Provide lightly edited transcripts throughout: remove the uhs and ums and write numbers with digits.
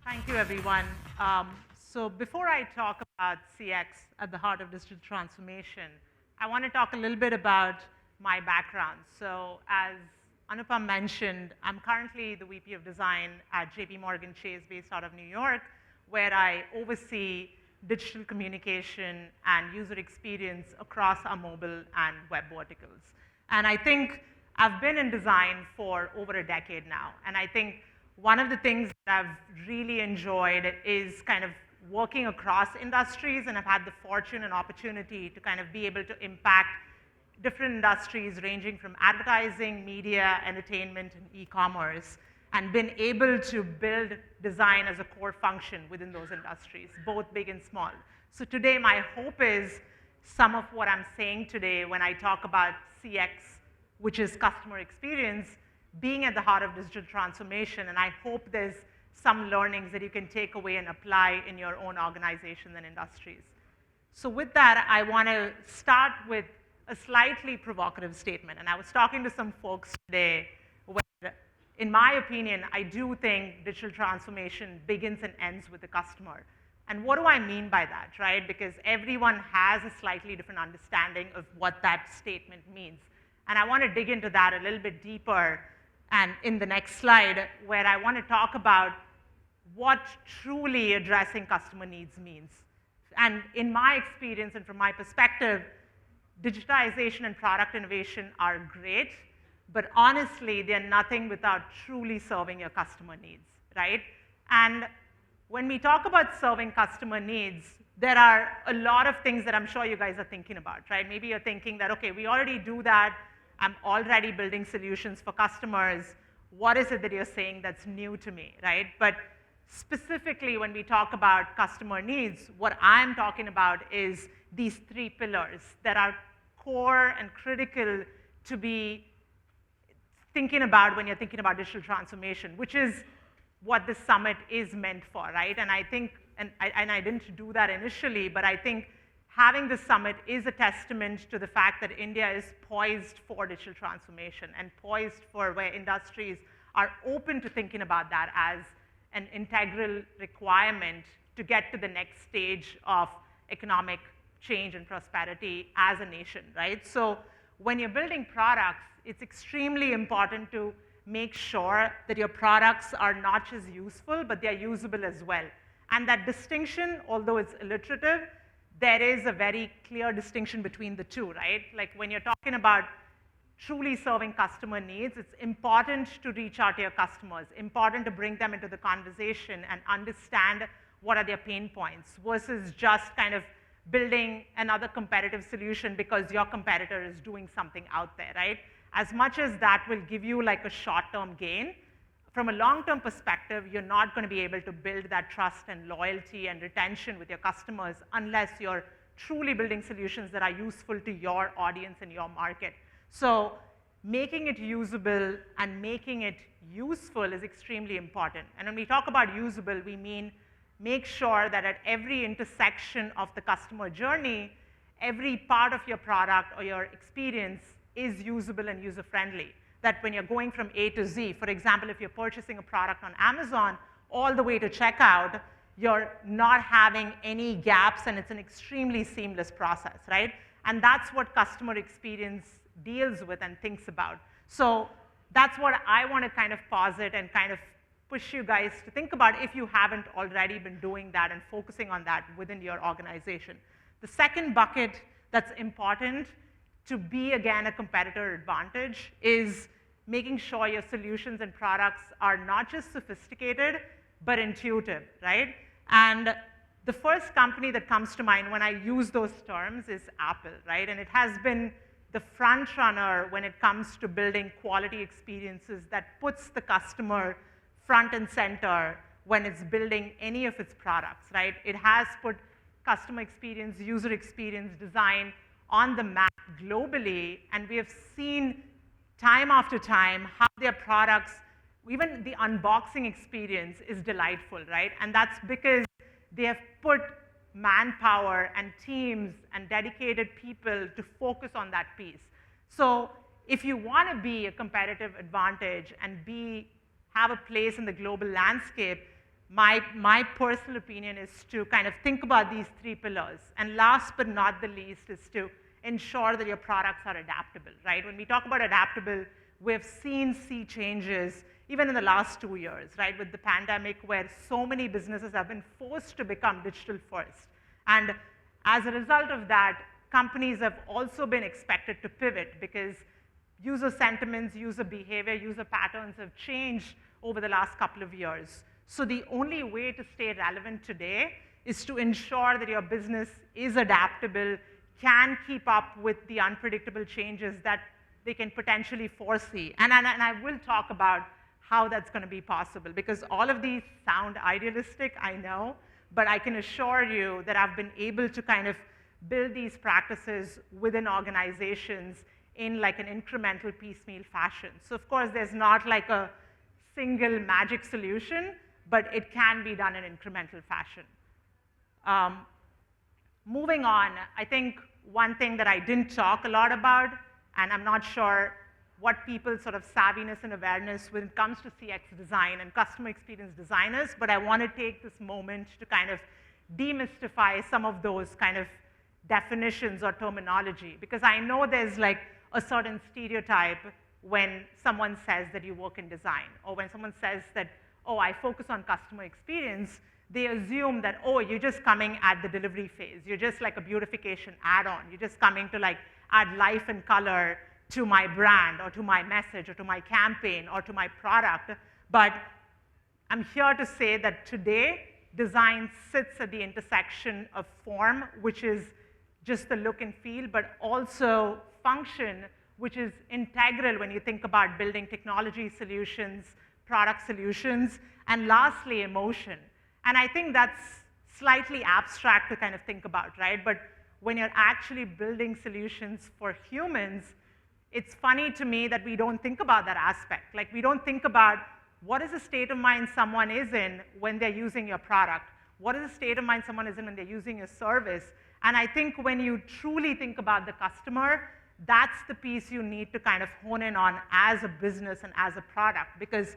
Thank you, everyone. So before I talk about CX at the heart of digital transformation, I want to talk a little bit about my background. So as Anupam mentioned, I'm currently the VP of Design at JPMorgan Chase based out of New York, where I oversee digital communication and user experience across our mobile and web verticals. And I think I've been in design for over a decade now, and I think one of the things that I've really enjoyed is kind of working across industries, and I've had the fortune and opportunity to kind of be able to impact different industries ranging from advertising, media, entertainment, and e-commerce, and been able to build design as a core function within those industries, both big and small. So today, my hope is some of what I'm saying today when I talk about CX, which is customer experience, being at the heart of digital transformation, and I hope there's some learnings that you can take away and apply in your own organizations and industries. So with that, I want to start with a slightly provocative statement. And I was talking to some folks today where, in my opinion, I do think digital transformation begins and ends with the customer. And what do I mean by that, right? Because everyone has a slightly different understanding of what that statement means. And I want to dig into that a little bit deeper and in the next slide, where I want to talk about what truly addressing customer needs means. And in my experience and from my perspective, digitization and product innovation are great, but honestly, they're nothing without truly serving your customer needs, right? And when we talk about serving customer needs, there are a lot of things that I'm sure you guys are thinking about, right? Maybe you're thinking that, okay, we already do that. I'm already building solutions for customers. What is it that you're saying that's new to me, right? But specifically, when we talk about customer needs, what I'm talking about is these three pillars that are core and critical to be thinking about when you're thinking about digital transformation, which is what this summit is meant for, right? And I think, and I didn't do that initially, but I think having this summit is a testament to the fact that India is poised for digital transformation and poised for where industries are open to thinking about that as an integral requirement to get to the next stage of economic change and prosperity as a nation, right? So when you're building products, it's extremely important to make sure that your products are not just useful, but they're usable as well. And that distinction, although it's alliterative, there is a very clear distinction between the two, right? Like when you're talking about truly serving customer needs, it's important to reach out to your customers, important to bring them into the conversation and understand what are their pain points versus just kind of building another competitive solution because your competitor is doing something out there, right? As much as that will give you like a short-term gain, from a long-term perspective, you're not going to be able to build that trust and loyalty and retention with your customers unless you're truly building solutions that are useful to your audience and your market. So making it usable and making it useful is extremely important. And when we talk about usable, we mean make sure that at every intersection of the customer journey, every part of your product or your experience is usable and user-friendly. That when you're going from A to Z, for example, if you're purchasing a product on Amazon all the way to checkout, you're not having any gaps, and it's an extremely seamless process, right? And that's what customer experience deals with and thinks about. So that's what I want to kind of posit and kind of push you guys to think about if you haven't already been doing that and focusing on that within your organization. The second bucket that's important to be, again, a competitor advantage is making sure your solutions and products are not just sophisticated, but intuitive, right? And the first company that comes to mind when I use those terms is Apple, right? And it has been the front runner when it comes to building quality experiences that puts the customer front and center when it's building any of its products, right? It has put customer experience, user experience, design on the map globally, and we have seen time after time how their products, even the unboxing experience is delightful, right? And that's because they have put manpower and teams and dedicated people to focus on that piece. So if you want to be a competitive advantage and have a place in the global landscape, my personal opinion is to kind of think about these three pillars. And last but not the least is to ensure that your products are adaptable, right? When we talk about adaptable, we've seen sea changes even in the last 2 years, right? With the pandemic, where so many businesses have been forced to become digital first. And as a result of that, companies have also been expected to pivot because user sentiments, user behavior, user patterns have changed over the last couple of years. So the only way to stay relevant today is to ensure that your business is adaptable, can keep up with the unpredictable changes that they can potentially foresee. And I will talk about how that's going to be possible, because all of these sound idealistic, I know, but I can assure you that I've been able to kind of build these practices within organizations in like an incremental piecemeal fashion. So of course, there's not like a single magic solution, but it can be done in incremental fashion. Moving on, I think one thing that I didn't talk a lot about, and I'm not sure what people's sort of savviness and awareness when it comes to CX design and customer experience designers, but I want to take this moment to kind of demystify some of those kind of definitions or terminology, because I know there's like a certain stereotype when someone says that you work in design, or when someone says that, oh, I focus on customer experience, they assume that, oh, you're just coming at the delivery phase. You're just like a beautification add-on. You're just coming to like add life and color to my brand or to my message or to my campaign or to my product. But I'm here to say that today, design sits at the intersection of form, which is just the look and feel, but also function, which is integral when you think about building technology solutions, product solutions, and lastly, emotion. And I think that's slightly abstract to kind of think about, right? But when you're actually building solutions for humans, it's funny to me that we don't think about that aspect. Like, we don't think about what is the state of mind someone is in when they're using your product? What is the state of mind someone is in when they're using your service? And I think when you truly think about the customer, that's the piece you need to kind of hone in on as a business and as a product, because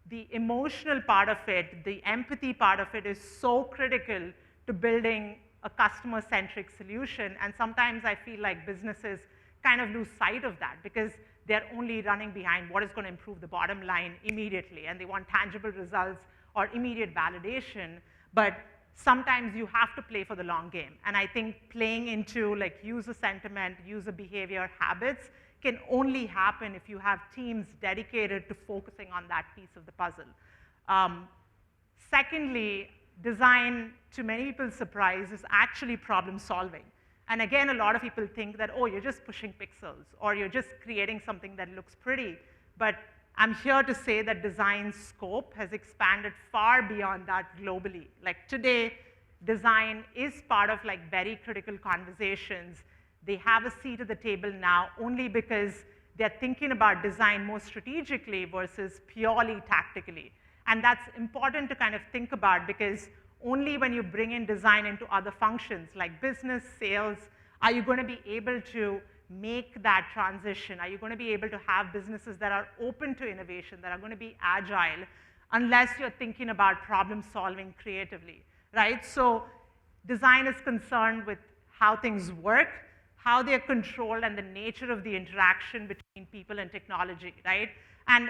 the emotional part of it, the empathy part of it is so critical to building a customer-centric solution. And sometimes I feel like businesses kind of lose sight of that because they're only running behind what is going to improve the bottom line immediately, and they want tangible results or immediate validation. But sometimes you have to play for the long game. And I think playing into like user sentiment, user behavior, habits can only happen if you have teams dedicated to focusing on that piece of the puzzle. Secondly, design, to many people's surprise, is actually problem solving. And again, a lot of people think that, oh, you're just pushing pixels, or you're just creating something that looks pretty. But I'm here to say that design scope has expanded far beyond that globally. Like today, design is part of like very critical conversations. They have a seat at the table now only because they're thinking about design more strategically versus purely tactically. And that's important to kind of think about, because only when you bring in design into other functions like business, sales, are you going to be able to make that transition? Are you going to be able to have businesses that are open to innovation, that are going to be agile, unless you're thinking about problem solving creatively, right? So design is concerned with how things work, how they're controlled, and the nature of the interaction between people and technology, right? And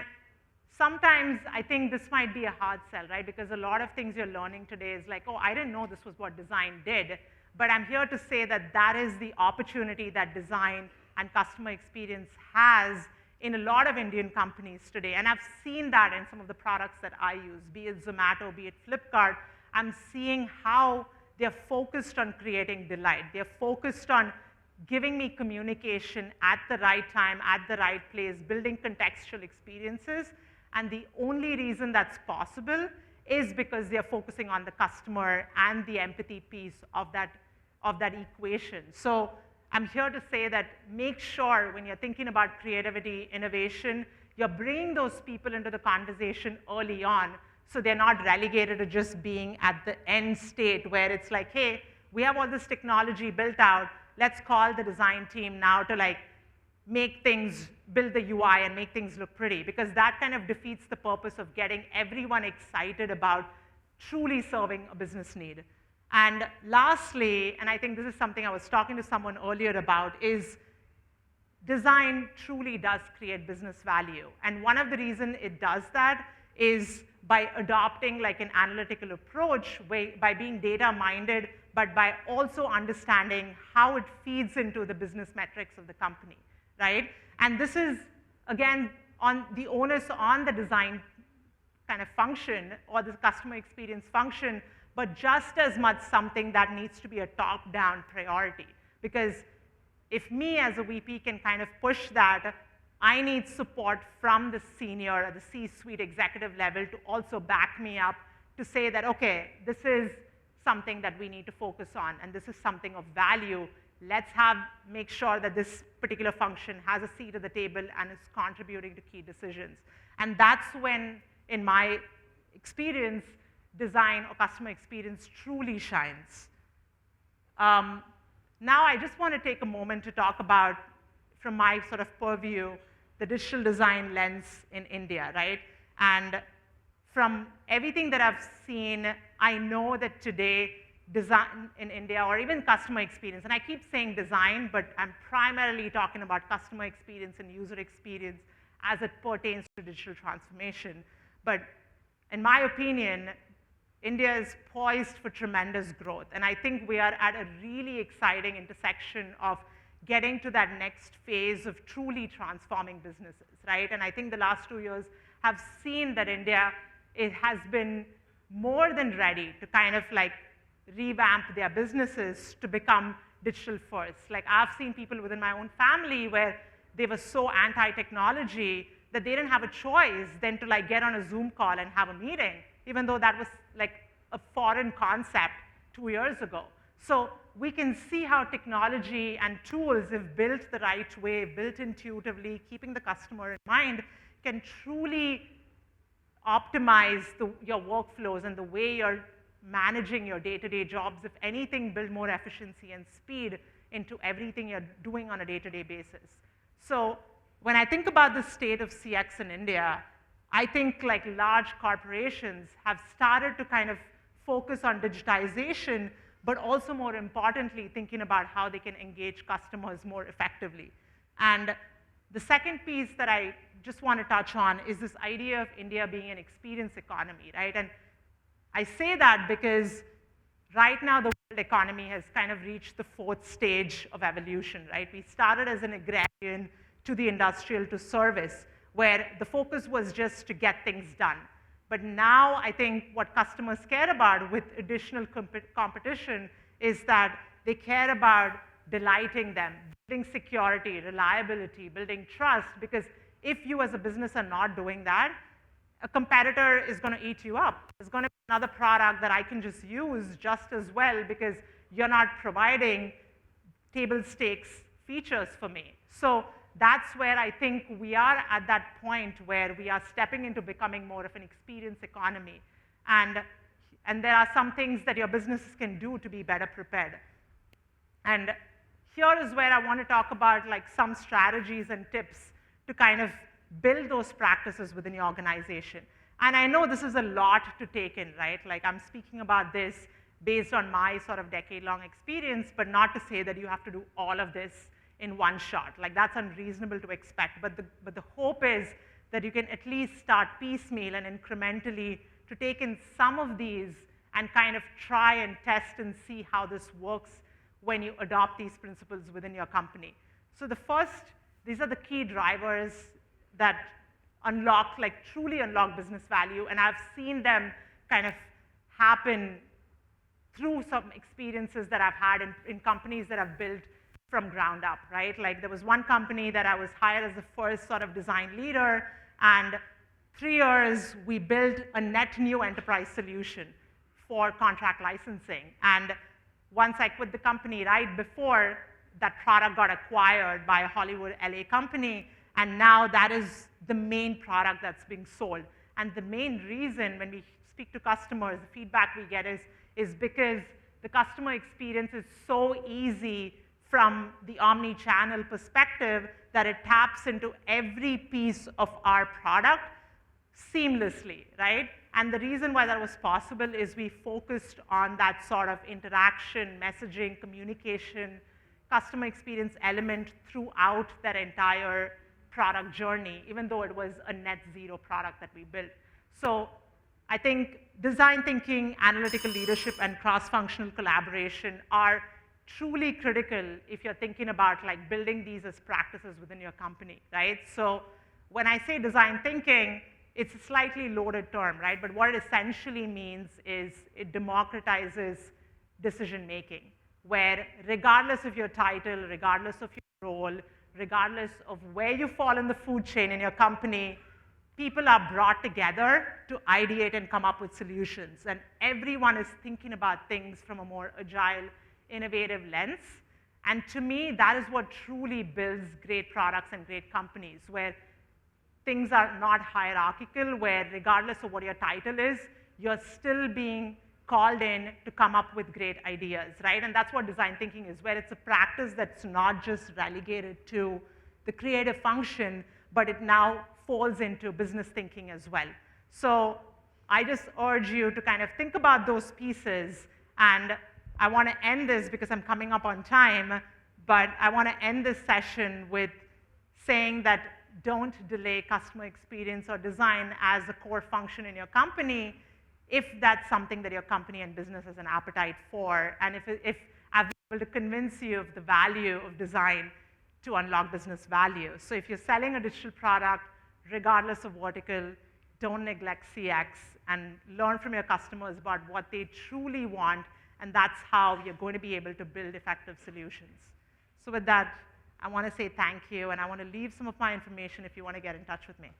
sometimes I think this might be a hard sell, right? Because a lot of things you're learning today is like, oh, I didn't know this was what design did. But I'm here to say that that is the opportunity that design and customer experience has in a lot of Indian companies today. And I've seen that in some of the products that I use, be it Zomato, be it Flipkart. I'm seeing how they're focused on creating delight. They're focused on giving me communication at the right time, at the right place, building contextual experiences. And the only reason that's possible is because they're focusing on the customer and the empathy piece of that equation. So I'm here to say that make sure when you're thinking about creativity, innovation, you're bringing those people into the conversation early on, so they're not relegated to just being at the end state where it's like, hey, we have all this technology built out, let's call the design team now to like make things, build the UI and make things look pretty, because that kind of defeats the purpose of getting everyone excited about truly serving a business need. And lastly, and I think this is something I was talking to someone earlier about, is design truly does create business value. And one of the reasons it does that is by adopting like an analytical approach, by being data-minded, but by also understanding how it feeds into the business metrics of the company, right? And this is, again, on the onus on the design kind of function or the customer experience function, but just as much something that needs to be a top-down priority. Because if me as a VP can kind of push that, I need support from the senior or the C-suite executive level to also back me up to say that, okay, this is something that we need to focus on, and this is something of value. Let's make sure that this particular function has a seat at the table and is contributing to key decisions. And that's when, in my experience, design or customer experience truly shines. Now I just want to take a moment to talk about, from my sort of purview, the digital design lens in India, right? And from everything that I've seen, I know that today, design in India, or even customer experience, and I keep saying design, but I'm primarily talking about customer experience and user experience as it pertains to digital transformation. But in my opinion, India is poised for tremendous growth, and I think we are at a really exciting intersection of getting to that next phase of truly transforming businesses, right? And I think the last 2 years have seen that India, it has been more than ready to kind of like revamp their businesses to become digital first. Like I've seen people within my own family where they were so anti-technology that they didn't have a choice than to like get on a Zoom call and have a meeting, even though that was like a foreign concept 2 years ago. So we can see how technology and tools, if built the right way, built intuitively, keeping the customer in mind, can truly optimize your workflows and the way you're managing your day-to-day jobs. If anything, build more efficiency and speed into everything you're doing on a day-to-day basis. So when I think about the state of CX in India, I think like large corporations have started to kind of focus on digitization, but also more importantly, thinking about how they can engage customers more effectively. And the second piece that I just want to touch on is this idea of India being an experience economy, right? And I say that because right now the world economy has kind of reached the fourth stage of evolution, right? We started as an agrarian to the industrial to service, where the focus was just to get things done. But now I think what customers care about with additional competition is that they care about delighting them, building security, reliability, building trust, because if you as a business are not doing that, a competitor is going to eat you up. There's going to be another product that I can just use just as well because you're not providing table stakes features for me. So that's where I think we are at that point where we are stepping into becoming more of an experience economy. And there are some things that your businesses can do to be better prepared. And here is where I want to talk about like some strategies and tips to kind of build those practices within your organization. And I know this is a lot to take in, right? Like I'm speaking about this based on my sort of decade-long experience, but not to say that you have to do all of this in one shot. Like that's unreasonable to expect. But the hope is that you can at least start piecemeal and incrementally to take in some of these and kind of try and test and see how this works when you adopt these principles within your company. So the first, these are the key drivers that unlock, like truly unlock business value, and I've seen them kind of happen through some experiences that I've had in companies that I've built from ground up, right? Like there was one company that I was hired as the first sort of design leader, and 3 years we built a net new enterprise solution for contract licensing. And once I quit the company, right before that product got acquired by a Hollywood LA company, and now that is the main product that's being sold. And the main reason when we speak to customers, the feedback we get is because the customer experience is so easy from the omni-channel perspective that it taps into every piece of our product seamlessly, right? And the reason why that was possible is we focused on that sort of interaction, messaging, communication, customer experience element throughout that entire product journey, even though it was a net zero product that we built. So I think design thinking, analytical leadership, and cross-functional collaboration are truly critical if you're thinking about like building these as practices within your company, right? So when I say design thinking, it's a slightly loaded term, right? But what it essentially means is it democratizes decision-making, where regardless of your title, regardless of your role, regardless of where you fall in the food chain in your company, people are brought together to ideate and come up with solutions. And everyone is thinking about things from a more agile, innovative lens. And to me, that is what truly builds great products and great companies, where things are not hierarchical, where regardless of what your title is, you're still being called in to come up with great ideas, right? And that's what design thinking is, where it's a practice that's not just relegated to the creative function, but it now falls into business thinking as well. So I just urge you to kind of think about those pieces, and I want to end this because I'm coming up on time, but I want to end this session with saying that don't delay customer experience or design as a core function in your company if that's something that your company and business has an appetite for, and if I've been able to convince you of the value of design to unlock business value. So if you're selling a digital product, regardless of vertical, don't neglect CX and learn from your customers about what they truly want, and that's how you're going to be able to build effective solutions. So with that, I want to say thank you, and I want to leave some of my information if you want to get in touch with me.